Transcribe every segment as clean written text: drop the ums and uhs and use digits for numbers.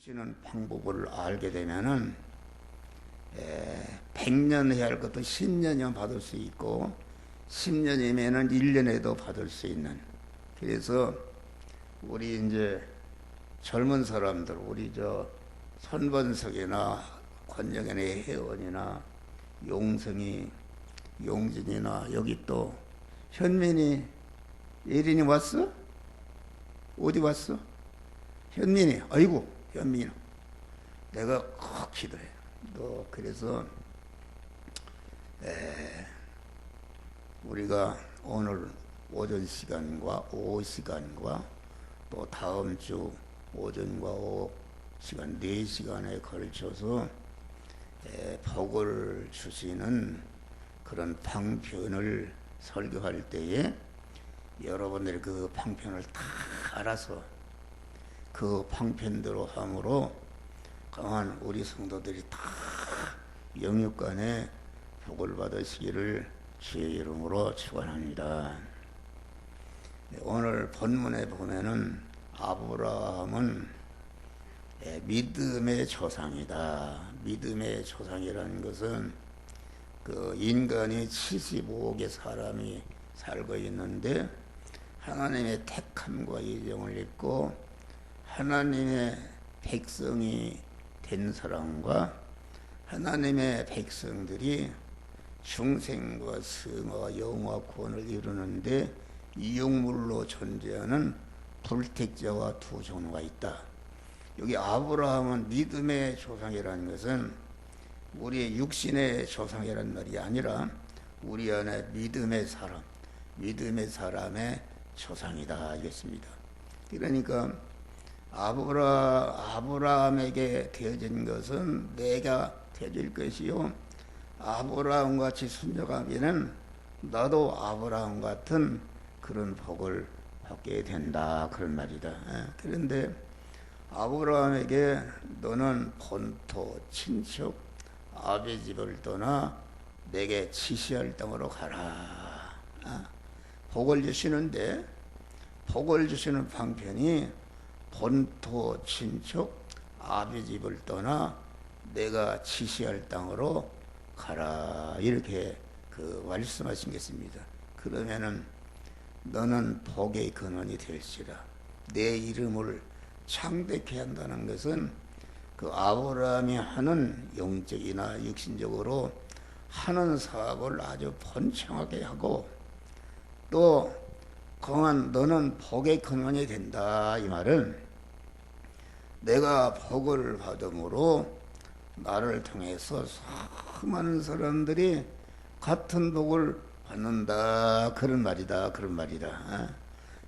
주시는 방법을 알게 되면은 100년 해야 할 것도 10년이면 받을 수 있고 10년이면은 1년에도 받을 수 있는. 그래서 우리 이제 젊은 사람들, 우리 저 선번석이나 권영현의 회원이나 용성이, 용진이나 여기 또 현민이, 예린이 왔어? 어디 왔어? 현민이, 아이고 현민이, 내가 꼭 기도해. 너 그래서 우리가 오늘 오전 시간과 오후 시간과 또 다음 주 오전과 오후 시간 4시간에 걸쳐서 복을 주시는 그런 방편을 설교할 때에 여러분들이 그 방편을 다 알아서 그 방편대로 함으로 강한 우리 성도들이 다 영육간에 복을 받으시기를 주의 이름으로 축원합니다. 오늘 본문에 보면은 아브라함은 믿음의 조상이다. 믿음의 조상이라는 것은 그 인간이 75억의 사람이 살고 있는데 하나님의 택함과 예정을 입고 하나님의 백성이 된 사람과 하나님의 백성들이 중생과 성화와 영화 구원을 이루는데 이용물로 존재하는 불택자와 두 종류가 있다. 여기 아브라함은 믿음의 조상이라는 것은 우리의 육신의 조상이라는 말이 아니라 우리 안에 믿음의 사람, 믿음의 사람의 조상이다 하겠습니다. 그러니까 아브라함에게 되어진 것은 내가 되어질 것이요, 아브라함 같이 순종하면은 나도 아브라함 같은 그런 복을 받게 된다, 그런 말이다. 그런데 아브라함에게 너는 본토 친척 아비 집을 떠나 내게 지시할 땅으로 가라. 복을 주시는데 복을 주시는 방편이 본토 친척 아비 집을 떠나 내가 지시할 땅으로 가라, 이렇게 그 말씀하신 것입니다. 그러면은 너는 복의 근원이 될지라. 내 이름을 창대케 한다는 것은 그 아브라함이 하는 영적이나 육신적으로 하는 사업을 아주 번창하게 하고 또 강한 너는 복의 근원이 된다. 이 말은 내가 복을 받음으로 나를 통해서 수많은 사람들이 같은 복을 받는다, 그런 말이다, 그런 말이다.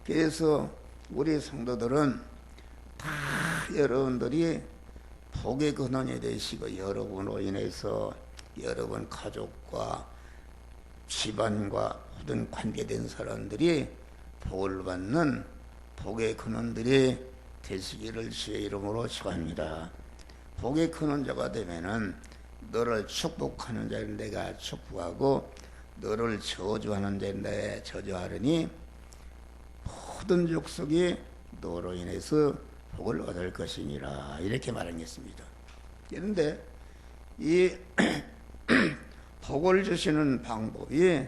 그래서 우리 성도들은 다 여러분들이 복의 근원이 되시고 여러분으로 인해서 여러분 가족과 집안과 모든 관계된 사람들이 복을 받는 복의 근원들이 되시기를 주의 이름으로 축원합니다. 복의 근원자가 되면은 너를 축복하는 자는 내가 축복하고 너를 저주하는 자는 내가 저주하리니 모든 족속이 너로 인해서 복을 얻을 것이니라, 이렇게 말하겠습니다. 그런데 이 복을 주시는 방법이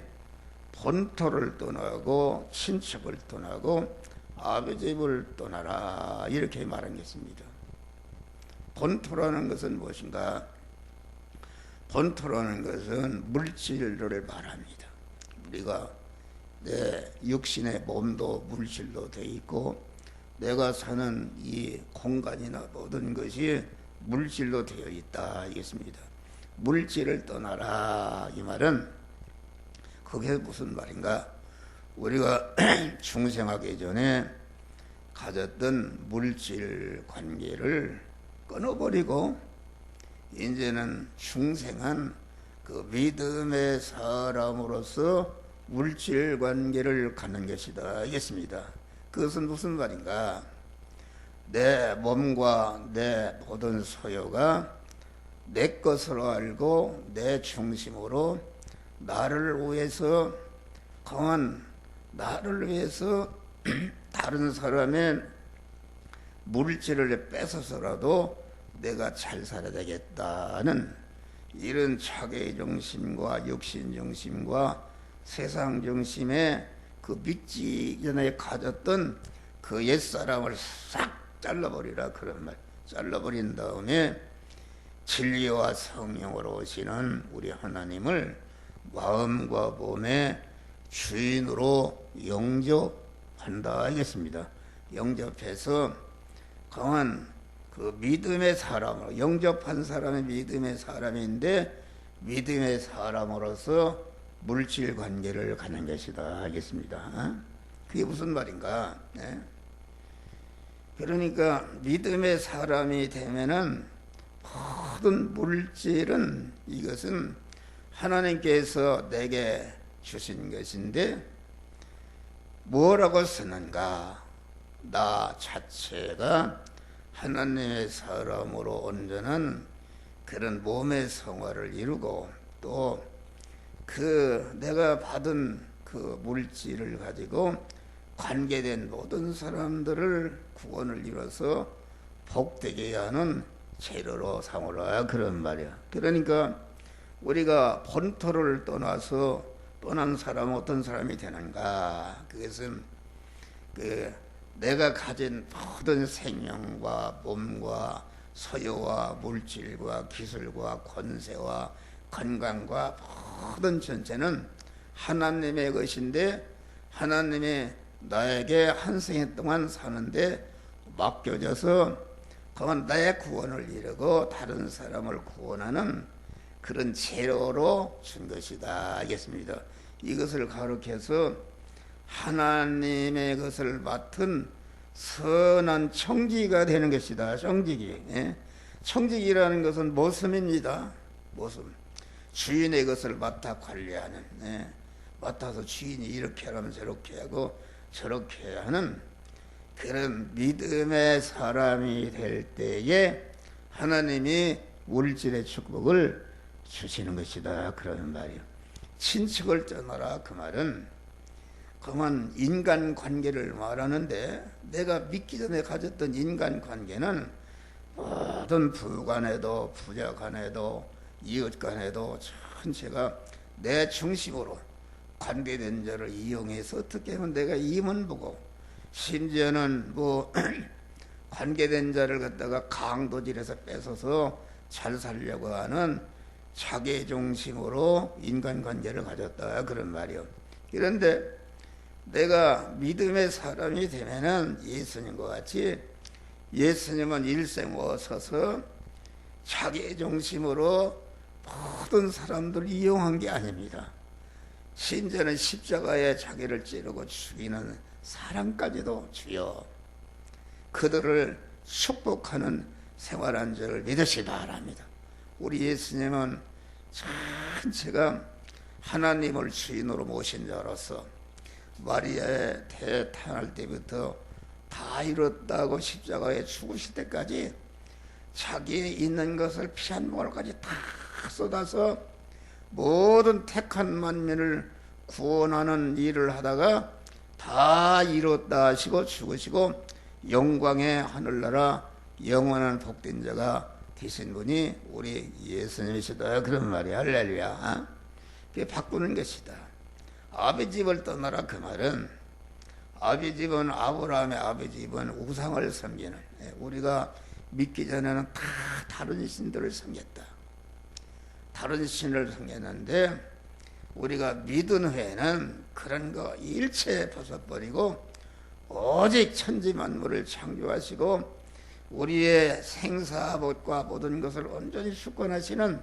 본토를 떠나고 친척을 떠나고 아버지집을 떠나라, 이렇게 말하겠습니다. 본토라는 것은 무엇인가? 본토라는 것은 물질을 말합니다. 우리가 내 육신의 몸도 물질로 되어 있고 내가 사는 이 공간이나 모든 것이 물질로 되어 있다 하겠습니다. 물질을 떠나라, 이 말은 그게 무슨 말인가? 우리가 중생하기 전에 가졌던 물질 관계를 끊어버리고 이제는 중생한 그 믿음의 사람으로서 물질 관계를 갖는 것이다 하겠습니다. 그것은 무슨 말인가? 내 몸과 내 모든 소유가 내 것으로 알고 내 중심으로 나를 위해서 강한 나를 위해서 다른 사람의 물질을 뺏어서라도 내가 잘 살아야 되겠다는 이런 자기 정신과 육신 정신과 세상 정신에 그 믿기 전에 가졌던 그 옛사람을 싹 잘라버리라 그런 말. 잘라버린 다음에 진리와 성령으로 오시는 우리 하나님을 마음과 몸의 주인으로 영접한다 하겠습니다. 영접해서 강한 그 믿음의 사람으로, 영접한 사람이 믿음의 사람인데 믿음의 사람으로서 물질 관계를 갖는 것이다 하겠습니다. 그게 무슨 말인가? 그러니까 믿음의 사람이 되면은 모든 물질은 이것은 하나님께서 내게 주신 것인데 뭐라고 쓰는가? 나 자체가 하나님의 사람으로 온전한 그런 몸의 성화를 이루고 또 그 내가 받은 그 물질을 가지고 관계된 모든 사람들을 구원을 이뤄서 복되게 하는 재료로 삼으라 그런 말이야. 그러니까 우리가 본토를 떠나서 떠난 사람은 어떤 사람이 되는가? 그것은 그 내가 가진 모든 생명과 몸과 소유와 물질과 기술과 권세와 건강과 모든 전체는 하나님의 것인데 하나님이 나에게 한 생애 동안 사는데 맡겨져서 그만 나의 구원을 이루고 다른 사람을 구원하는 그런 재료로 준 것이다 하겠습니다. 이것을 가르쳐서 하나님의 것을 맡은 선한 청지기가 되는 것이다. 청지기. 청지기라는 것은 모습입니다. 모습. 주인의 것을 맡아 관리하는, 맡아서 주인이 이렇게 하면 저렇게 하고 저렇게 하는 그런 믿음의 사람이 될 때에 하나님이 물질의 축복을 주시는 것이다. 그러는 말이요. 친척을 떠나라 그 말은 그만 인간관계를 말하는데 내가 믿기 전에 가졌던 인간관계는 모든 부간에도 부자간에도 이웃간에도 전체가 내 중심으로 관계된 자를 이용해서 어떻게 하면 내가 임은 보고 심지어는 뭐 관계된 자를 갖다가 강도질해서 뺏어서 잘 살려고 하는 자기 중심으로 인간관계를 가졌다 그런 말이요. 그런데 내가 믿음의 사람이 되면은 예수님과 같이 예수님은 일생 오셔서 자기 중심으로 모든 사람들을 이용한 게 아닙니다. 심지어는 십자가에 자기를 찌르고 죽이는 사람까지도 주여 그들을 축복하는 생활한 줄을 믿으시 바랍니다. 우리 예수님은 전체가 하나님을 주인으로 모신 자로서 마리아의 태어날 때부터 다 이뤘다고 십자가에 죽으실 때까지 자기의 있는 것을 피 한 모금까지 다 쏟아서 모든 택한 만민을 구원하는 일을 하다가 다 이뤘다 하시고 죽으시고 영광의 하늘나라 영원한 복된 자가 되신 분이 우리 예수님이시다 그런 말이야. 할렐루야. 그게 바꾸는 것이다. 아비 집을 떠나라 그 말은 아비 집은 아브라함의 아비 집은 우상을 섬기는 우리가 믿기 전에는 다 다른 신들을 섬겼다. 다른 신을 섬겼는데 우리가 믿은 후에는 그런 거 일체 벗어버리고 오직 천지만물을 창조하시고 우리의 생사복과 모든 것을 온전히 주권하시는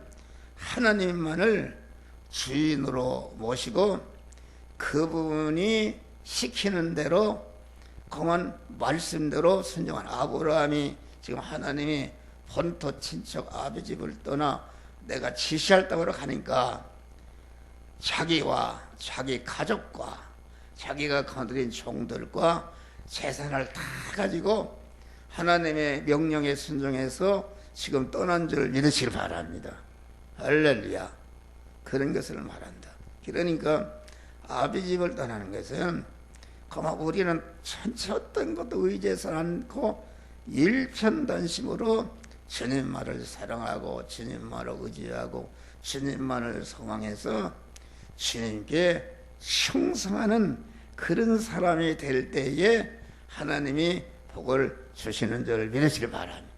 하나님만을 주인으로 모시고 그분이 시키는 대로 그만 말씀대로 순종한 아브라함이 지금 하나님이 본토 친척 아비 집을 떠나 내가 지시할 땅으로 가니까 자기와 자기 가족과 자기가 거느린 종들과 재산을 다 가지고 하나님의 명령에 순종해서 지금 떠난 줄 믿으시길 바랍니다. 할렐루야. 그런 것을 말한다. 그러니까 아비 집을 떠나는 것은 그만 우리는 전체 어떤 것도 의지해서 않고 일편단심으로 주님만을 사랑하고 주님만을 의지하고 주님만을 소망해서 주님께 충성하는 그런 사람이 될 때에 하나님이 복을 주시는 줄 믿으시길 바랍니다.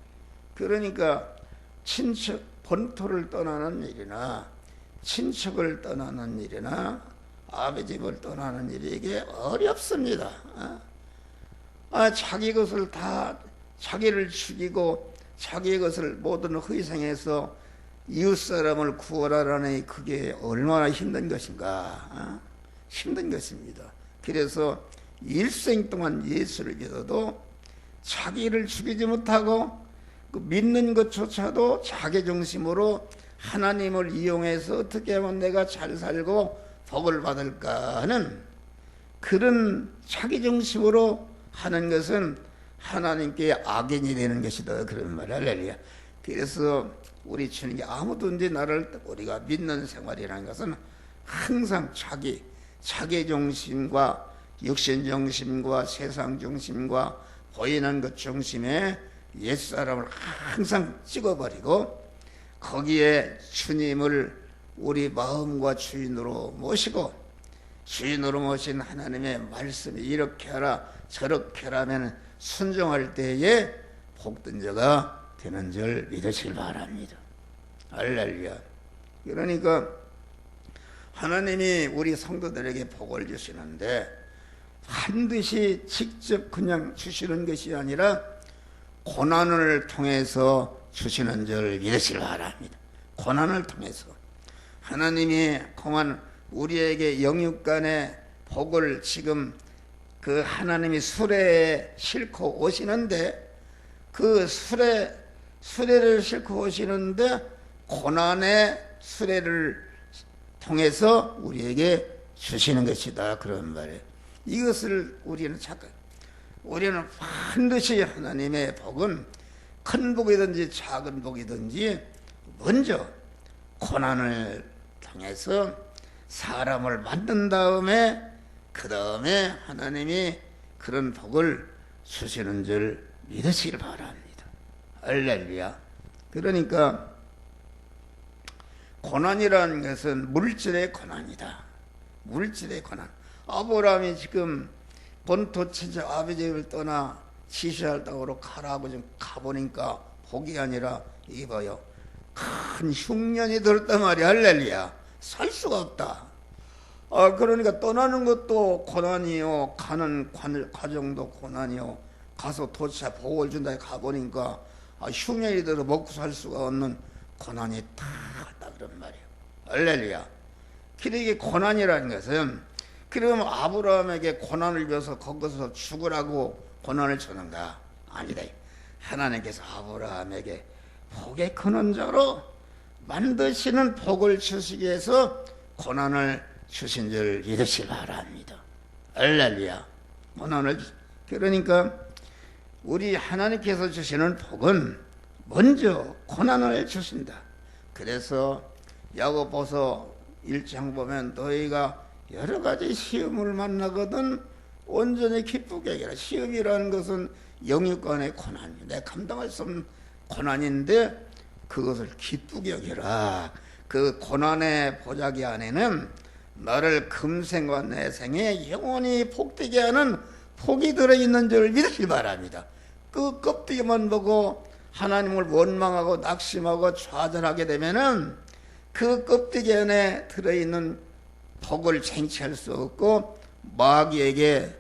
그러니까 친척 본토를 떠나는 일이나 친척을 떠나는 일이나 아버지를 떠나는 일이 이게 어렵습니다. 자기 것을 다 자기를 죽이고 자기의 것을 모든 희생해서 이웃 사람을 구원하라니 그게 얼마나 힘든 것인가. 힘든 것입니다. 그래서 일생 동안 예수를 믿어도 자기를 죽이지 못하고 그 믿는 것조차도 자기 중심으로 하나님을 이용해서 어떻게 하면 내가 잘 살고 복을 받을까 하는 그런 자기 중심으로 하는 것은 하나님께 악인이 되는 것이다. 그런 말 할렐루야. 그래서 우리 주님이 아무든지 나를 우리가 믿는 생활이라는 것은 항상 자기 중심과 육신 중심과 세상 중심과 보이는 것 중심에 옛사람을 항상 찍어버리고 거기에 주님을 우리 마음과 주인으로 모시고 주인으로 모신 하나님의 말씀이 이렇게 하라 저렇게 하라면 순종할 때에 복된 자가 되는 줄 믿으시길 바랍니다. 할렐루야. 그러니까 하나님이 우리 성도들에게 복을 주시는데 반드시 직접 그냥 주시는 것이 아니라 고난을 통해서 주시는 줄 믿으시길 바랍니다. 고난을 통해서 하나님이 그만 우리에게 영육간의 복을 지금 그 하나님이 수레에 싣고 오시는데 그 수레를 싣고 오시는데 고난의 수레를 통해서 우리에게 주시는 것이다. 그런 말이에요. 이것을 우리는 반드시 하나님의 복은 큰 복이든지 작은 복이든지 먼저 고난을 통해서 사람을 만든 다음에 그 다음에 하나님이 그런 복을 주시는 줄 믿으시길 바랍니다. 할렐루야. 그러니까 고난이라는 것은 물질의 고난이다. 물질의 고난. 아브라함이 지금 본토 친척 아버지를 떠나 지시할 땅으로 가라고 좀 가보니까 복이 아니라 이봐요. 큰 흉년이 들었단 말이야. 할렐루야. 살 수가 없다. 그러니까 떠나는 것도 고난이요. 가는 과정도 고난이요. 가서 도착 복을 준다 가보니까 흉년이 들어 먹고 살 수가 없는 고난이 다 왔다 그런 말이에요. 할렐루야. 그러게 고난이라는 것은 그럼 아브라함에게 고난을 줘서 거기서 죽으라고 고난을 주는가? 아니다. 하나님께서 아브라함에게 복의 근원 자로 만드시는 복을 주시기 위해서 고난을 주신 줄 믿으시기 바랍니다. 할렐루야. 고난을 그러니까 우리 하나님께서 주시는 복은 먼저 고난을 주신다. 그래서 야고보서 1장 보면 너희가 여러 가지 시험을 만나거든 온전히 기쁘게 여기라. 시험이라는 것은 영육간의 고난입니다. 내가 감당할 수 없는 고난인데 그것을 기쁘게 여기라. 그 고난의 보자기 안에는 나를 금생과 내생에 영원히 복되게 하는 복이 들어있는 줄 믿으시기 바랍니다. 그 껍데기만 보고 하나님을 원망하고 낙심하고 좌절하게 되면은 그 껍데기 안에 들어있는 복을 쟁취할 수 없고 마귀에게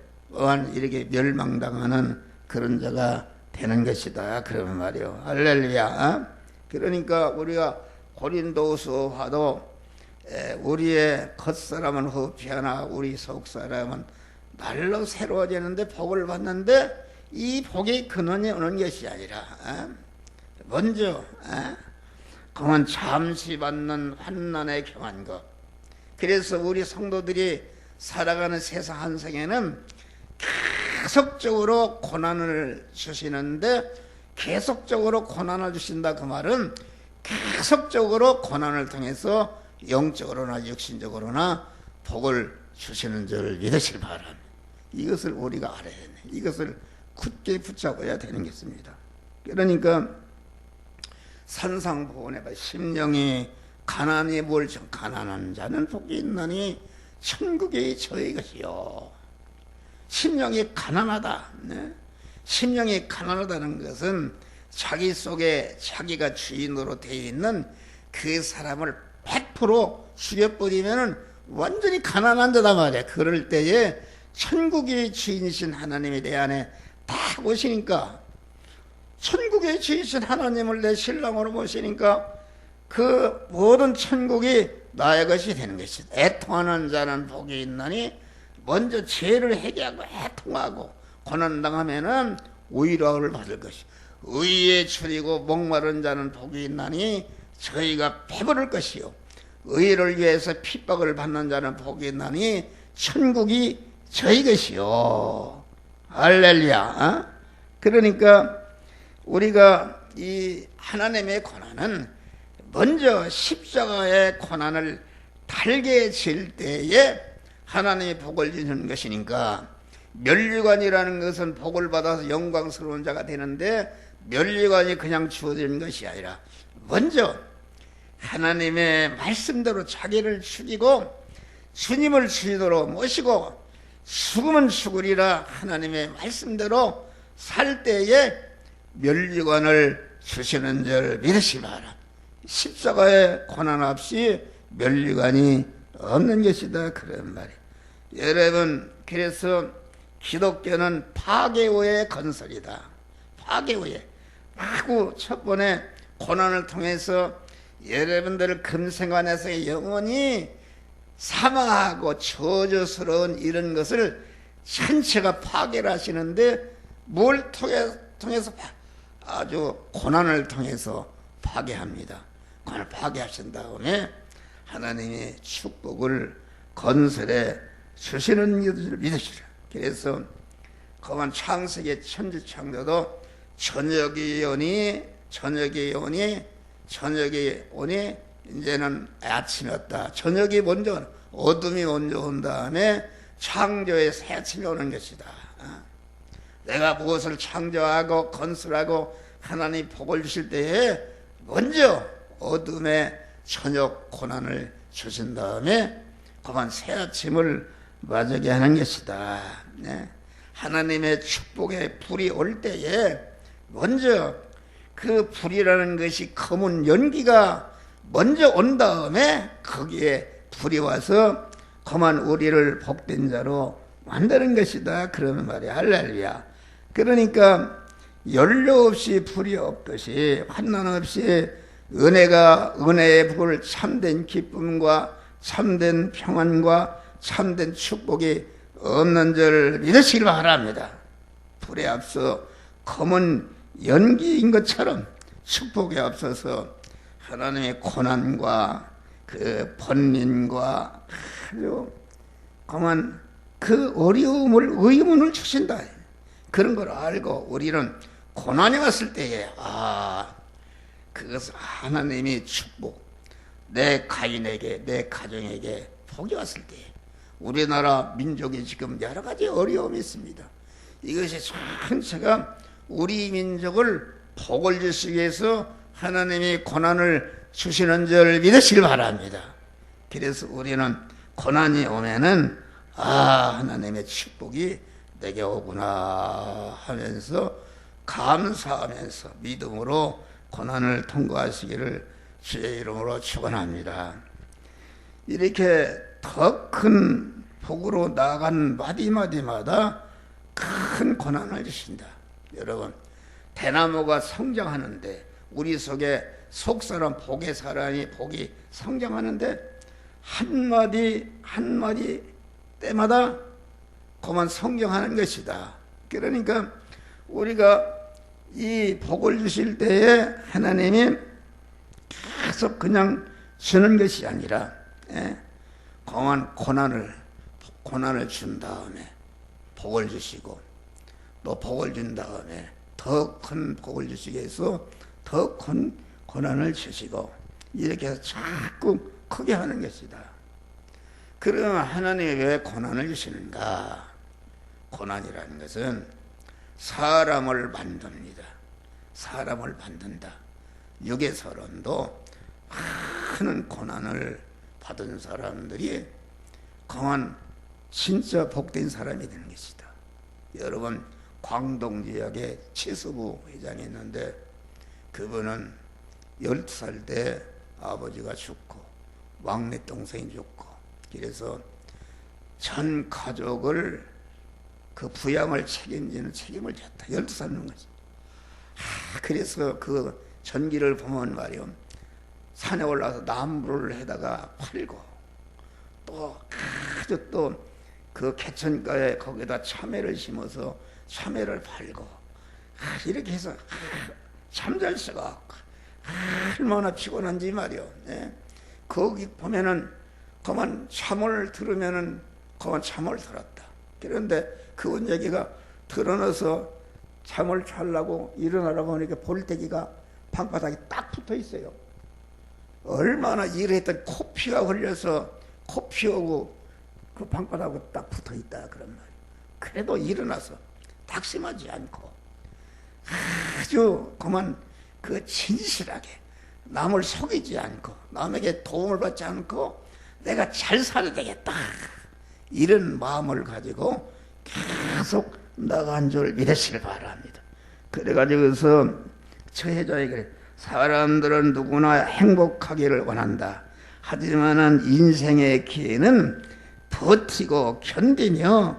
이렇게 멸망당하는 그런 자가 되는 것이다. 그런 말이요. 할렐루야. 그러니까 우리가 고린도후서 봐도 우리의 겉사람은 흡피하나 우리 속사람은 날로 새로워지는데 복을 받는데 이 복의 근원이 오는 것이 아니라 먼저 그만 잠시 받는 환난에 경한 것. 그래서 우리 성도들이 살아가는 세상 한 생에는 계속적으로 고난을 주시는데 계속적으로 고난을 주신다 그 말은 계속적으로 고난을 통해서 영적으로나 육신적으로나 복을 주시는 줄 믿으시길 바랍니다. 이것을 우리가 알아야 돼. 이것을 굳게 붙잡아야 되는 것입니다. 그러니까 산상보훈에 봐. 심령이 가난이 뭘정 가난한 자는 복이 있나니 천국이 저희 것이요. 심령이 가난하다. 네? 심령이 가난하다는 것은 자기 속에 자기가 주인으로 되어 있는 그 사람을 100% 죽여버리면 완전히 가난한 자다 말이야. 그럴 때에 천국의 주인이신 하나님이 내 안에 딱 오시니까, 천국의 주인이신 하나님을 내 신랑으로 모시니까 그 모든 천국이 나의 것이 되는 것이다. 애통하는 자는 복이 있나니 먼저 죄를 회개하고 애통하고 고난당하면은 오히려를 받을 것이. 의에 줄이고 목마른 자는 복이 있나니 저희가 배부를 것이요. 의를 위해서 핍박을 받는 자는 복이 있나니 천국이 저희 것이요. 할렐루야. 어? 그러니까 우리가 이 하나님의 고난은 먼저 십자가의 고난을 달게 질 때에 하나님이 복을 주는 것이니까, 면류관이라는 것은 복을 받아서 영광스러운 자가 되는데 면류관이 그냥 주어지는 것이 아니라 먼저 하나님의 말씀대로 자기를 죽이고 주님을 주인으로 모시고 죽으면 죽으리라 하나님의 말씀대로 살 때에 면류관을 주시는 줄 믿으시 바라. 십자가의 고난 없이 면류관이 없는 것이다, 그런 말이에요. 여러분, 그래서 기독교는 파괴 후의 건설이다. 파괴 후에 마구 첫 번에 고난을 통해서 여러분들 금생관에서 영원히 사망하고 저주스러운 이런 것을 전체가 파괴를 하시는데, 뭘 통해서 아주 고난을 통해서 파괴합니다. 고난을 파괴하신 다음에 하나님의 축복을 건설해 주시는 것을 믿으시라. 그래서 그만 창세기 천지창조도 저녁이 오니 이제는 아침이 왔다. 저녁이 먼저 어둠이 먼저 온 다음에 창조의 새 아침이 오는 것이다. 내가 무엇을 창조하고 건설하고 하나님 복을 주실 때에 먼저 어둠의 저녁 고난을 주신 다음에 그만 새 아침을 맞게 하는 것이다. 네. 하나님의 축복의 불이 올 때에 먼저 그 불이라는 것이 검은 연기가 먼저 온 다음에 거기에 불이 와서 그만 우리를 복된 자로 만드는 것이다, 그러는 말이야. 할렐루야. 그러니까 연료 없이 불이 없듯이 환난 없이 은혜의 불, 참된 기쁨과 참된 평안과 참된 축복이 없는 줄 믿으시길 바랍니다. 불에 앞서 검은 연기인 것처럼 축복에 앞서서 하나님의 고난과 그 번민과 아주 그만 그 어려움을 의문을 주신다. 그런 걸 알고 우리는 고난이 왔을 때에 그것을 하나님이 축복, 내 가인에게, 내 가정에게 복이 왔을 때에, 우리나라 민족이 지금 여러 가지 어려움이 있습니다. 이것이 전체가 우리 민족을 복을 주시기 위해서 하나님이 고난을 주시는 줄 믿으시길 바랍니다. 그래서 우리는 고난이 오면은 하나님의 축복이 내게 오구나 하면서 감사하면서 믿음으로 고난을 통과하시기를 주의 이름으로 축원합니다. 이렇게 더 큰 복으로 나아간 마디마디마다 큰 고난을 주신다. 여러분, 대나무가 성장하는데, 우리 속에 속사람 복의 사람이 복이 성장하는데 한마디 한마디 때마다 그만 성장하는 것이다. 그러니까 우리가 이 복을 주실 때에 하나님이 계속 그냥 주는 것이 아니라 그만 고난을 준 다음에 복을 주시고, 또 복을 준 다음에 더 큰 복을 주시기 위해서 더 큰 고난을 주시고, 이렇게 해서 자꾸 크게 하는 것이다. 그러면 하나님이 왜 고난을 주시는가? 고난이라는 것은 사람을 만듭니다. 사람을 만든다. 육에서론도 많은 고난을 받은 사람들이 강한 진짜 복된 사람이 되는 것이다. 여러분, 광동 지역에 최수부 회장이 있는데 그분은 12살 때 아버지가 죽고 막내 동생이 죽고 그래서 전 가족을 그 부양을 책임지는 책임을 졌다. 12살 는 거지. 그래서 그 전기를 보면 말이요, 산에 올라서 나무를 해다가 팔고 또 아주 또 그 개천가에 거기다 참외를 심어서 참외를 팔고 이렇게 해서 잠잘 수가 없고 얼마나 피곤한지 말이요. 예? 거기 보면은 그만 참을 들으면은 그만 참을 들었다. 그런데 그분 얘기가 들어넣어서 잠을 자려고 일어나라고 하니까 볼때기가 방바닥에 딱 붙어 있어요. 얼마나 일을 했더니 코피가 흘려서 코피 오고 그 방바닥에 딱 붙어 있다 그런 말이에요. 그래도 일어나서 낙심하지 않고 아주 그만 그 진실하게 남을 속이지 않고 남에게 도움을 받지 않고 내가 잘 살아야 되겠다 이런 마음을 가지고 계속 나간 줄 믿으시길 바랍니다. 그래가지고서 저 회장에게 사람들은 누구나 행복하기를 원한다. 하지만은 인생의 기회는 버티고 견디며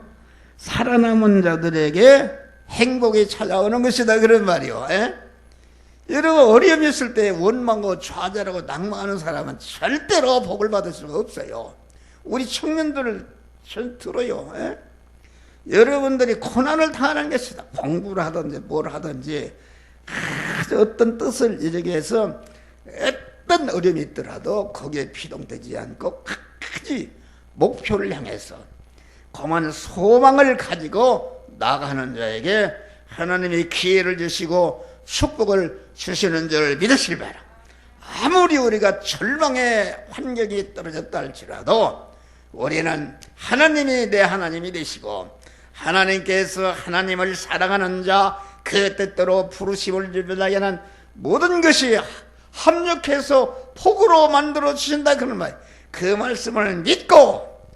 살아남은 자들에게 행복이 찾아오는 것이다 그런 말이요. 에? 여러분, 어려움이 있을 때 원망하고 좌절하고 낭망하는 사람은 절대로 복을 받을 수가 없어요. 우리 청년들을 들어요. 에? 여러분들이 고난을 당하는 것이다. 공부를 하든지 뭘 하든지 어떤 뜻을 이루기 위해서 어떤 어려움이 있더라도 거기에 피동되지 않고 끝까지 목표를 향해서 그만 소망을 가지고 나가는 자에게 하나님이 기회를 주시고 축복을 주시는 줄 믿으시기 바랍니다. 아무리 우리가 절망의 환경이 떨어졌다 할지라도 우리는 하나님이 내 하나님이 되시고 하나님께서 하나님을 사랑하는 자 그 뜻대로 부르심을 주려는 모든 것이 합력해서 복으로 만들어 주신다 그런 말. 그 말씀을 믿고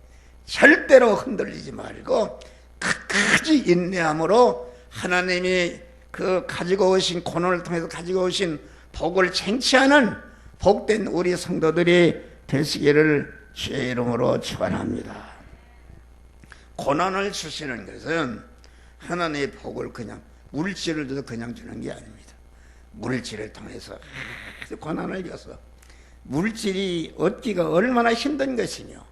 절대로 흔들리지 말고 끝까지 인내함으로 하나님이 그 가지고 오신 고난을 통해서 가지고 오신 복을 쟁취하는 복된 우리 성도들이 되시기를 주의 이름으로 축원합니다. 고난을 주시는 것은 하나님의 복을 그냥 물질을 줘서 그냥 주는 게 아닙니다. 물질을 통해서 고난을 줘서 물질이 얻기가 얼마나 힘든 것이며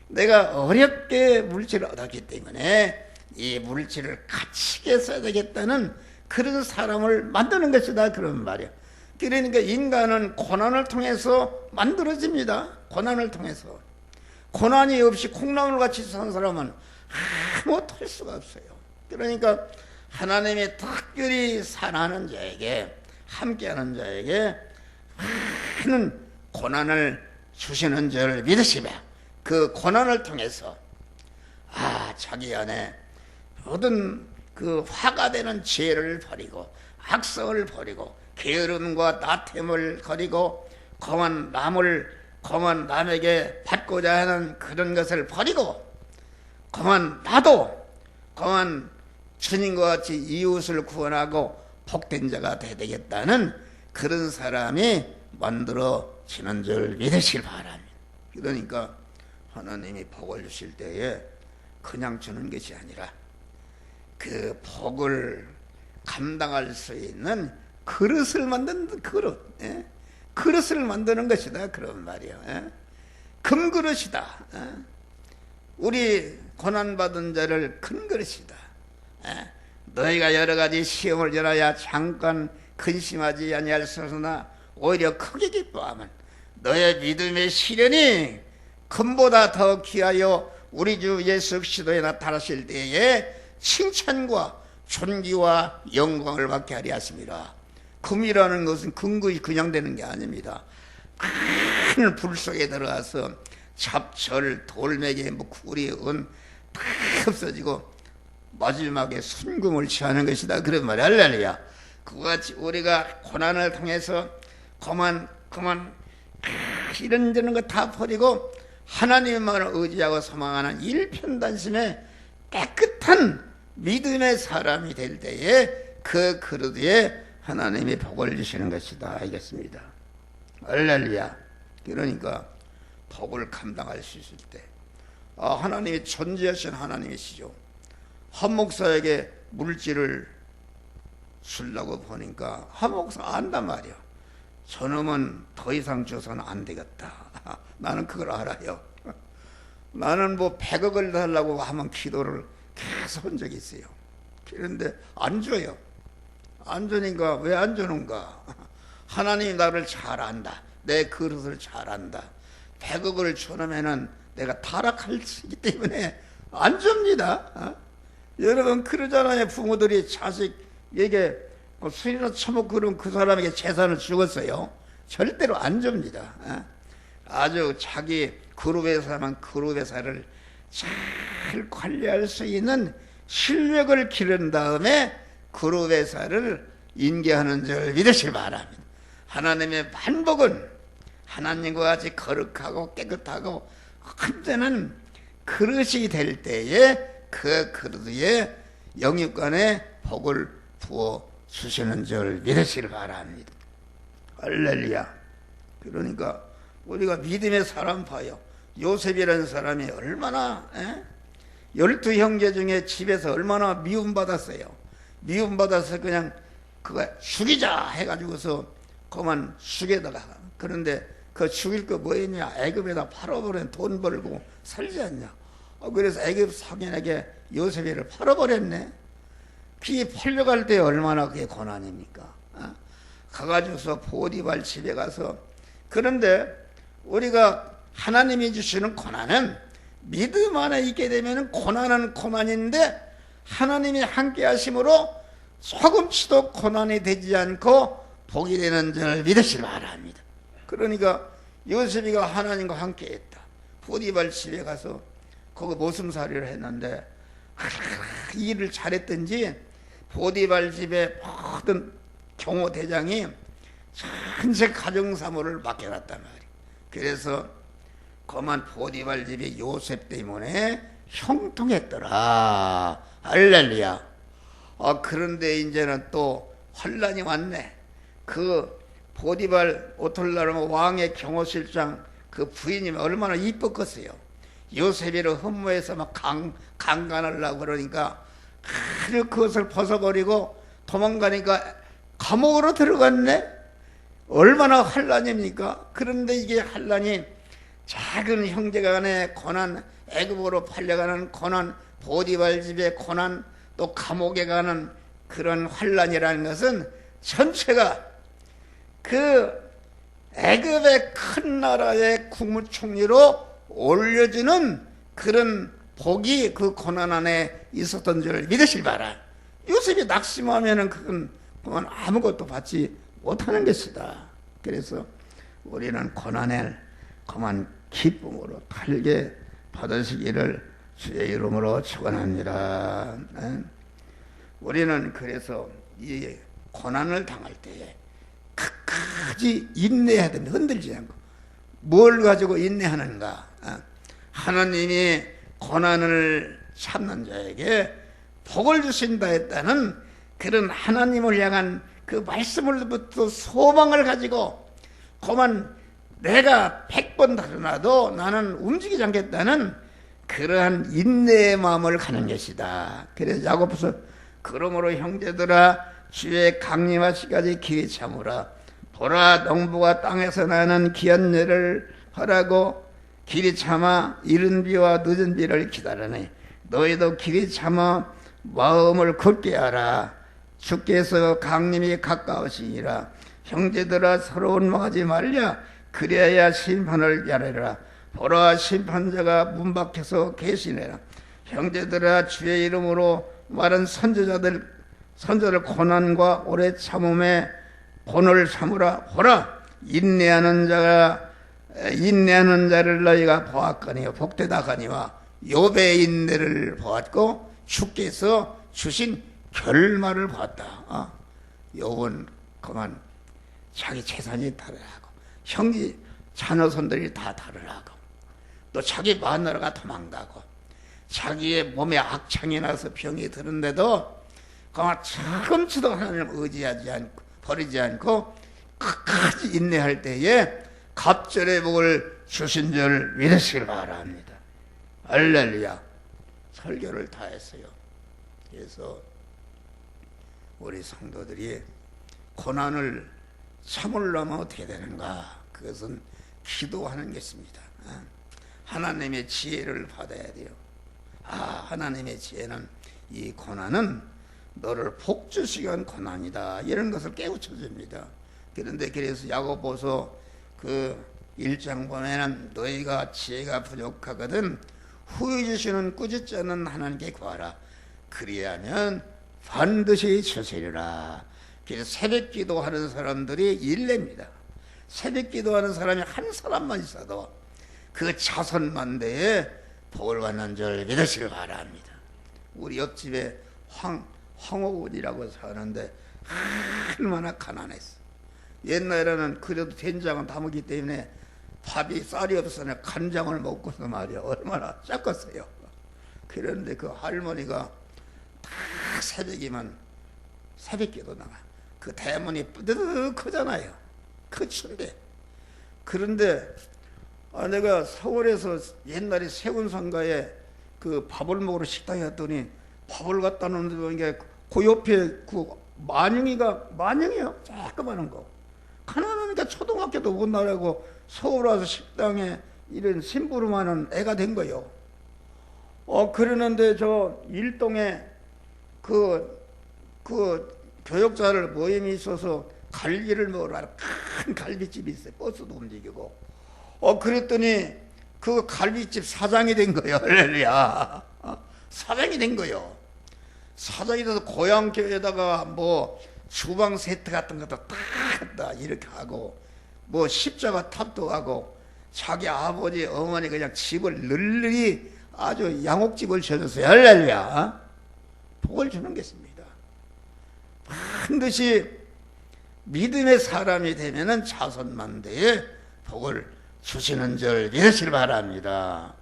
내가 어렵게 물질을 얻었기 때문에 이 물질을 가치게 써야 되겠다는 그런 사람을 만드는 것이다 그런 말이야. 그러니까 인간은 고난을 통해서 만들어집니다. 고난을 통해서. 고난이 없이 콩나물같이 사는 사람은 아무것도 할 수가 없어요. 그러니까 하나님이 특별히 사랑하는 자에게 함께하는 자에게 많은 고난을 주시는 줄 믿으시며 그 고난을 통해서 자기 안에 모든 그 화가 되는 죄를 버리고 악성을 버리고 게으름과 나태함을 버리고 거만 남에게 받고자 하는 그런 것을 버리고 나도 주님과 같이 이웃을 구원하고 복된 자가 되야 되겠다는 그런 사람이 만들어지는 줄 믿으시길 바랍니다. 그러니까 하나님이 복을 주실 때에 그냥 주는 것이 아니라 그 복을 감당할 수 있는 그릇을 만드는 그릇, 그릇을 만드는 것이다 그런 말이에요. 금그릇이다. 우리 고난받은 자를 큰 그릇이다. 너희가 여러 가지 시험을 지나야 잠깐 근심하지 아니할 수 없으나 오히려 크게 기뻐하면 너의 믿음의 시련이 금보다 더 귀하여 우리 주 예수 그리스도에 나타나실 때에 칭찬과 존귀와 영광을 받게 하리 하십니다. 금이라는 것은 근거이 그냥 되는 게 아닙니다. 큰 불 속에 들어가서 잡철, 돌멩이, 꿀이 다 없어지고 마지막에 순금을 취하는 것이다 그런 말이야. 할렐루야. 그와 같이 우리가 고난을 통해서 그만 이런저런 거 다 버리고 하나님만을 의지하고 소망하는 일편단심의 깨끗한 믿음의 사람이 될 때에 그 그릇에 하나님이 복을 주시는 것이다 알겠습니다. 할렐루야. 그러니까 복을 감당할 수 있을 때 하나님이 존재하신 하나님이시죠. 한 목사에게 물질을 주려고 보니까 한 목사 안단 말이야. 저놈은 더 이상 줘서는 안 되겠다. 나는 그걸 알아요. 나는 뭐 100억을 달라고 하면 기도를 계속 한 적이 있어요. 그런데 안 줘요. 안 주니까 왜 안 주는가? 하나님이 나를 잘 안다. 내 그릇을 잘 안다. 100억을 주면은 내가 타락할 수 있기 때문에 안 줍니다. 여러분 그러잖아요. 부모들이 자식에게 술이나 처먹고 그러면 그 사람에게 재산을 주었어요. 절대로 안 줍니다. 아주 자기 그룹 회사만 그룹 회사를 잘 관리할 수 있는 실력을 기른 다음에 그룹 회사를 인계하는 줄 믿으시기 바랍니다. 하나님의 만복은 하나님과 같이 거룩하고 깨끗하고 흠되는 그릇이 될 때에 그 그릇 위에 영육간에 복을 부어 주시는 줄 믿으시기 바랍니다. 할렐루야. 그러니까 우리가 믿음의 사람 봐요. 요셉이라는 사람이 얼마나 12형제 중에 집에서 얼마나 미움받았어요. 미움받아서 그냥 그거 죽이자 해가지고서 그만 죽에다가 그런데 그 죽일 거 뭐였냐? 애굽에다 팔아버린 돈 벌고 살지 않냐? 그래서 애굽 상인에게 요셉이를 팔아버렸네. 그 팔려갈 때 얼마나 그게 고난입니까? 가가지고서 보디발 집에 가서 그런데 우리가 하나님이 주시는 고난은 믿음 안에 있게 되면 고난은 고난인데 하나님이 함께 하심으로 조금치도 고난이 되지 않고 복이 되는 줄 믿으시기 바랍니다. 그러니까 요셉이가 하나님과 함께 했다. 보디발 집에 가서 거기 모슴살이를 했는데 일을 잘했든지 보디발 집에 모든 경호대장이 전체 가정사무를 맡겨놨단 말이에요. 그래서 그만 보디발 집이 요셉 때문에 형통했더라. 할렐루야. 그런데 이제는 또 환란이 왔네. 그 보디발 오톨라르 왕의 경호실장 그 부인이 얼마나 이뻤겠어요. 요셉이를 흠모해서 막 강간하려고 그러니까 그것을 벗어버리고 도망가니까 감옥으로 들어갔네. 얼마나 환란입니까? 그런데 이게 환란이 작은 형제간의 고난, 애굽으로 팔려가는 고난, 보디발 집의 고난, 또 감옥에 가는 그런 환란이라는 것은 전체가 그 애굽의 큰 나라의 국무총리로 올려주는 그런 복이 그 고난 안에 있었던 줄 믿으실 바라. 요셉이 낙심하면은 그건 아무것도 받지 못하는 것이다. 그래서 우리는 고난을 그만 기쁨으로 달게 받으시기를 주의 이름으로 축원합니다. 우리는 그래서 이 고난을 당할 때에 끝까지 인내해야 됩니다. 흔들지 않고. 뭘 가지고 인내하는가? 하나님이 고난을 참는 자에게 복을 주신다 했다는 그런 하나님을 향한 그 말씀으로부터 소망을 가지고 그만 내가 100번 달아나도 나는 움직이지 않겠다는 그러한 인내의 마음을 가는 것이다. 그래서 야고보서 그러므로 형제들아 주의 강림하시기까지 기회 참으라. 보라 농부가 땅에서 나는 귀한 열을 바라고 길이 참아 이른 비와 늦은 비를 기다리네. 너희도 길이 참아 마음을 굳게 하라. 주께서 강림이 가까우시니라. 형제들아 서로 원망하지 말랴. 그래야 심판을 야래라. 보라 심판자가 문 밖에서 계시네라. 형제들아 주의 이름으로 말한 선저들 고난과 오래 참음에 본을 삼으라. 보라 인내하는 자를 너희가 보았거니와 복되다거니와 욥의 인내를 보았고 주께서 주신 결말을 보았다. 요원 그만 자기 재산이 달으라고, 형제 자녀손들이 다 달으라고, 또 자기 마누라가 도망가고, 자기의 몸에 악창이 나서 병이 드는데도 그만 조금치도 하나님을 의지하지 않고 버리지 않고 끝까지 인내할 때에 갑절의 복을 주신 줄 믿으시길 바랍니다. 할렐루야. 설교를 다 했어요. 그래서 우리 성도들이 고난을 참으려면 어떻게 되는가? 그것은 기도하는 것입니다. 하나님의 지혜를 받아야 돼요. 하나님의 지혜는 이 고난은 너를 복주시기 위한 고난이다, 이런 것을 깨우쳐 줍니다. 그런데 그래서 야고보서 그 1장 보면은 너희가 지혜가 부족하거든 후히 주시는 꾸짖지 않는 하나님께 구하라, 그리하면 반드시 주시리라. 그래서 새벽 기도하는 사람들이 일례입니다. 새벽 기도하는 사람이 한 사람만 있어도 그 자손만대에 복을 받는 줄 믿으시길 바랍니다. 우리 옆집에 황호군이라고 사는데 얼마나 가난했어. 옛날에는 그래도 된장은 다 먹기 때문에 밥이 쌀이 없어서 간장을 먹고서 말이야 얼마나 작았어요. 그런데 그 할머니가 다 새벽이면 새벽기도 나가. 그 대문이 뿌드득하잖아요. 크춘데. 그런데 내가 서울에서 옛날에 세운상가에 그 밥을 먹으러 식당에 갔더니 밥을 갖다 놓는 게 그 옆에 그 만영이요. 조그마한 거. 가난하니까 초등학교도 못 나가고 서울 와서 식당에 이런 심부름하는 애가 된 거요. 그러는데 저 일동에 그 교역자를 모임이 있어서 갈비를 먹으러 큰 갈비집이 있어요. 버스도 움직이고. 그랬더니 그 갈비집 사장이 된 거예요. 할렐루야. 사장이 된 거예요. 사장이 돼서 고향교회에다가 뭐 주방 세트 같은 것도 딱 이렇게 하고 뭐 십자가 탑도 하고 자기 아버지 어머니 그냥 집을 널리 아주 양옥집을 지어줬어요. 할렐루야. 복을 주는 것입니다. 반드시 믿음의 사람이 되면은 자손만대에 복을 주시는 줄 믿으시길 바랍니다.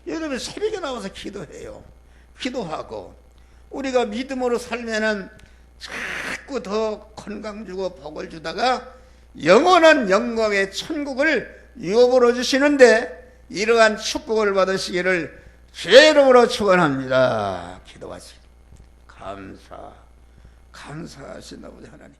여러분 새벽에 나와서 기도해요. 기도하고 우리가 믿음으로 살면은 자꾸 더 건강 주고 복을 주다가 영원한 영광의 천국을 유업으로 주시는데 이러한 축복을 받으시기를 주의 이름으로 축원합니다. 기도하시기 감사하시나 보다 하나님.